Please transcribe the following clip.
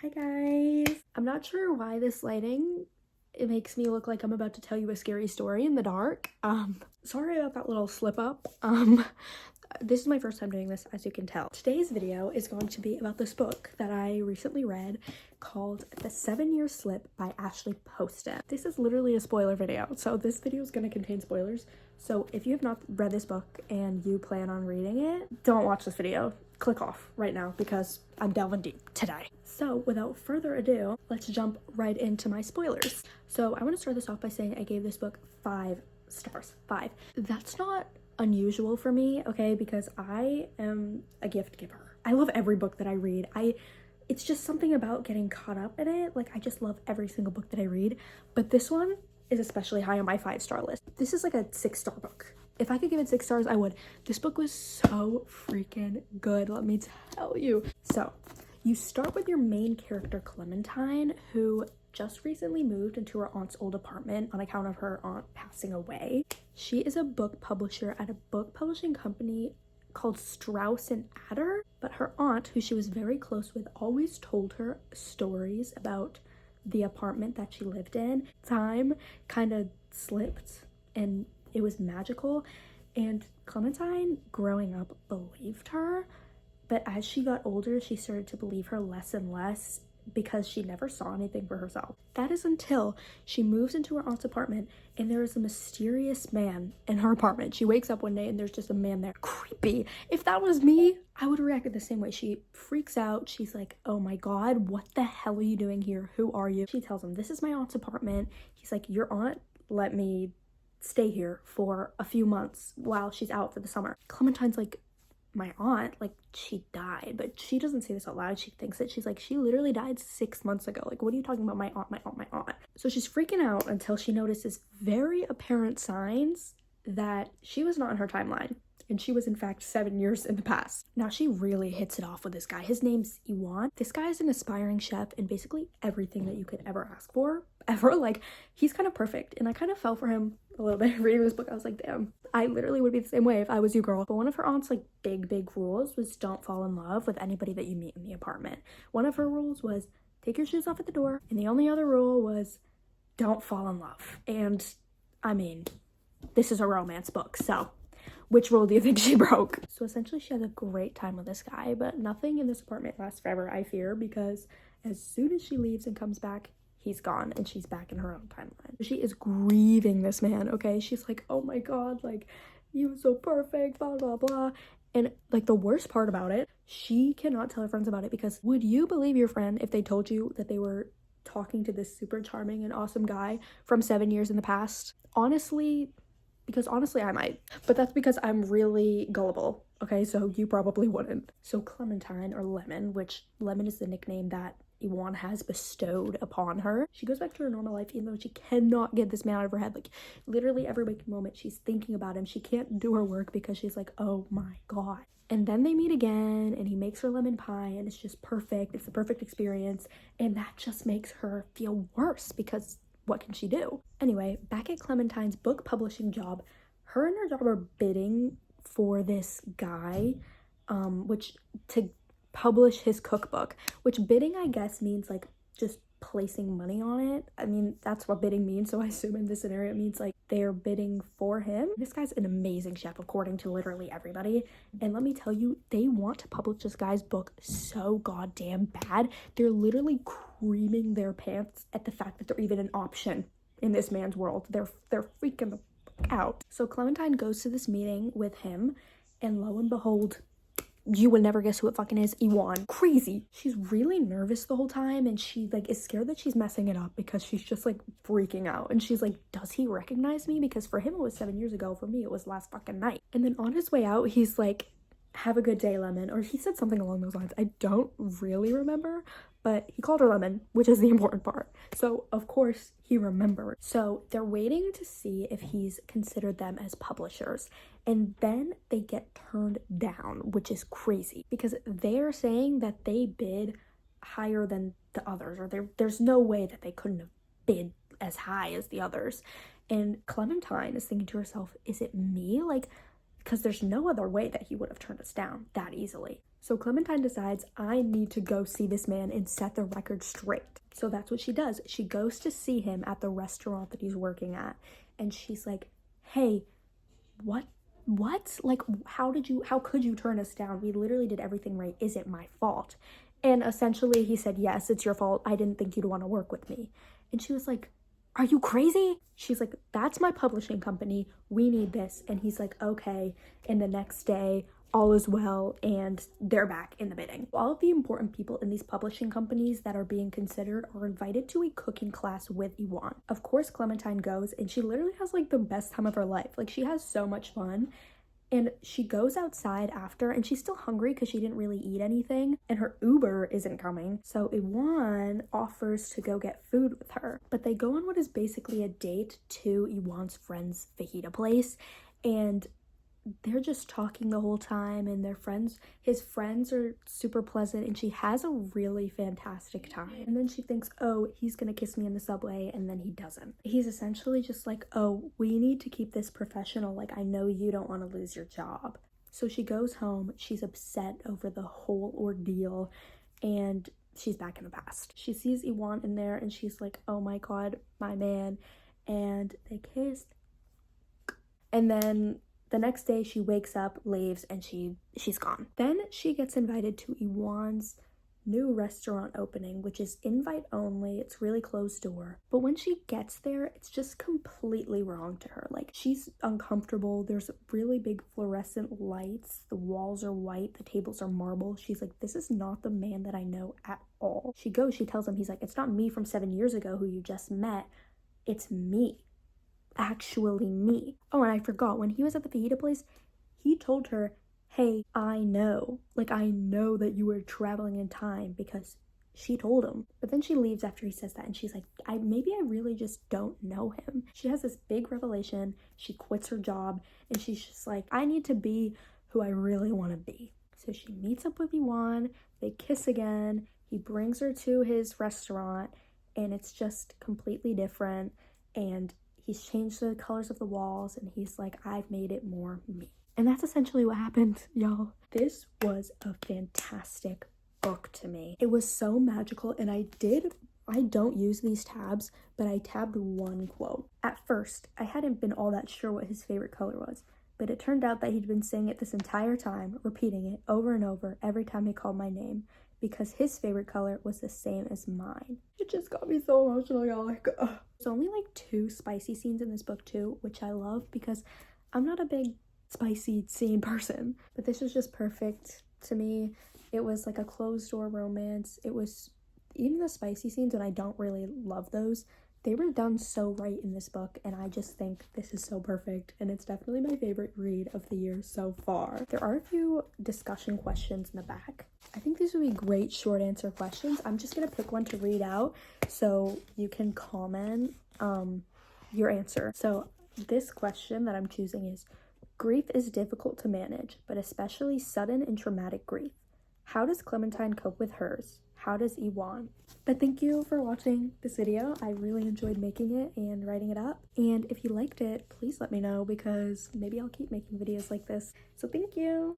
Hi guys. I'm not sure why this lighting, it makes me look like I'm about to tell you a scary story in the dark. Sorry about that little slip up. This is my first time doing this, as you can tell. Today's video is going to be about this book that I recently read called The 7-Year Slip by Ashley Poston. This is literally a spoiler video, so this video is going to contain spoilers. So if you have not read this book and you plan on reading it, don't watch this video. Click off right now because I'm delving deep today. So without further ado, let's jump right into my spoilers. So I want to start this off by saying I gave this book 5 stars. 5. That's not unusual for me, okay, because I am a gift giver. I love every book that I read. It's just something about getting caught up in it. Like, I just love every single book that I read, but this one is especially high on my 5-star list. This is like a 6-star book. If I could give it 6 stars, I would. This book was so freaking good, let me tell you. So you start with your main character, Clementine, who just recently moved into her aunt's old apartment on account of her aunt passing away. She is a book publisher at a book publishing company called Strauss and Adder, but her aunt, who she was very close with, always told her stories about the apartment that she lived in. Time kind of slipped and it was magical, and Clementine, growing up, believed her, but as she got older, she started to believe her less and less because she never saw anything for herself. That is until she moves into her aunt's apartment and there is a mysterious man in her apartment. She wakes up one day and there's just a man there. Creepy. If that was me, I would have reacted the same way. She freaks out. She's like, oh my god, what the hell are you doing here? Who are you? She tells him, this is my aunt's apartment. He's like, your aunt let me stay here for a few months while she's out for the summer. Clementine's like, my aunt, like, she died, but she doesn't say this out loud. She thinks it. She's like, she literally died 6 months ago. Like, what are you talking about? My aunt, my aunt, my aunt. So she's freaking out until she notices very apparent signs that she was not in her timeline, and she was in fact 7 years in the past. Now she really hits it off with this guy. His name's Iwan. This guy is an aspiring chef and basically everything that you could ever ask for, ever. Like, he's kind of perfect, and I kind of fell for him a little bit reading this book. I was like, damn, I literally would be the same way if I was you, girl. But one of her aunt's like big rules was don't fall in love with anybody that you meet in the apartment. One of her rules was take your shoes off at the door, and the only other rule was don't fall in love. And I mean, this is a romance book, so which rule do you think she broke? So essentially she has a great time with this guy, but nothing in this apartment lasts forever, I fear, because as soon as she leaves and comes back, he's gone and she's back in her own timeline. She is grieving this man, okay? She's like, oh my god, like, he was so perfect, blah, blah, blah. And like, the worst part about it, she cannot tell her friends about it, because would you believe your friend if they told you that they were talking to this super charming and awesome guy from 7 years in the past? Honestly, I might, but that's because I'm really gullible, okay? So you probably wouldn't. So Clementine, or Lemon, which Lemon is the nickname that Iwan has bestowed upon her, she goes back to her normal life even though she cannot get this man out of her head. Like, literally every waking moment she's thinking about him. She can't do her work because she's like, oh my god. And then they meet again and he makes her lemon pie and it's just perfect. It's the perfect experience, and that just makes her feel worse because what can she do? Anyway, back at Clementine's book publishing job, her and her job are bidding for this guy, which to publish his cookbook, which bidding, I guess, means like just placing money on it. I mean, that's what bidding means, so I assume in this scenario it means like they're bidding for him. This guy's an amazing chef according to literally everybody, and let me tell you, they want to publish this guy's book so goddamn bad. They're literally creaming their pants at the fact that they're even an option in this man's world. They're freaking the fuck out. So Clementine goes to this meeting with him, and lo and behold, you would never guess who it fucking is. Iwan. Crazy. She's really nervous the whole time, and she like is scared that she's messing it up because she's just like freaking out, and she's like, does he recognize me? Because for him it was 7 years ago, for me it was last fucking night. And then on his way out, he's like, have a good day, Lemon, or he said something along those lines. I don't really remember, but he called her Lemon, which is the important part. So of course he remembered. So they're waiting to see if he's considered them as publishers, and then they get turned down, which is crazy because they're saying that they bid higher than the others, or there's no way that they couldn't have bid as high as the others. And Clementine is thinking to herself, is it me? Like, because there's no other way that he would have turned us down that easily. So Clementine decides, I need to go see this man and set the record straight. So that's what she does. She goes to see him at the restaurant that he's working at. And she's like, hey, what? Like, how could you turn us down? We literally did everything right. Is it my fault? And essentially he said, yes, it's your fault. I didn't think you'd want to work with me. And she was like, are you crazy? She's like, that's my publishing company. We need this. And he's like, okay. And the next day, all is well, and they're back in the bidding. All of the important people in these publishing companies that are being considered are invited to a cooking class with Iwan. Of course, Clementine goes, and she literally has like the best time of her life. Like, she has so much fun. And she goes outside after, and she's still hungry because she didn't really eat anything, and her Uber isn't coming. So Iwan offers to go get food with her. But they go on what is basically a date to Iwan's friend's fajita place, and they're just talking the whole time, and his friends are super pleasant, and she has a really fantastic time. And then she thinks, oh, he's gonna kiss me in the subway, and then he doesn't. He's essentially just like, oh, we need to keep this professional, like, I know you don't want to lose your job. So she goes home, she's upset over the whole ordeal, and she's back in the past. She sees Iwan in there, and she's like, oh my god, my man, and they kissed. And then the next day she wakes up, leaves, and she's gone. Then she gets invited to Iwan's new restaurant opening, which is invite only. It's really closed door. But when she gets there, it's just completely wrong to her. Like, she's uncomfortable. There's really big fluorescent lights. The walls are white. The tables are marble. She's like, this is not the man that I know at all. She tells him, he's like, it's not me from 7 years ago who you just met. It's me. Actually me. Oh, and I forgot, when he was at the fajita place, he told her, hey, I know that you were traveling in time, because she told him. But then she leaves after he says that, and she's like, maybe I really just don't know him. She has this big revelation. She quits her job, and she's just like, I need to be who I really want to be. So she meets up with Iwan, they kiss again, he brings her to his restaurant, and it's just completely different, and he's changed the colors of the walls, and he's like, I've made it more me. And that's essentially what happened, y'all. This was a fantastic book to me. It was so magical, and I don't use these tabs, but I tabbed one quote. At first, I hadn't been all that sure what his favorite color was, but it turned out that he'd been saying it this entire time, repeating it over and over every time he called my name, because his favorite color was the same as mine. It just got me so emotional, y'all. Like, there's only like 2 spicy scenes in this book too, which I love because I'm not a big spicy scene person, but this was just perfect to me. It was like a closed door romance. It was, even the spicy scenes, and I don't really love those, they were done so right in this book, and I just think this is so perfect, and it's definitely my favorite read of the year so far. There are a few discussion questions in the back. I think these would be great short answer questions. I'm just gonna pick one to read out so you can comment your answer. So this question that I'm choosing is, grief is difficult to manage, but especially sudden and traumatic grief. How does Clementine cope with hers? How does Iwan? But thank you for watching this video. I really enjoyed making it and writing it up. And if you liked it, please let me know, because maybe I'll keep making videos like this. So thank you.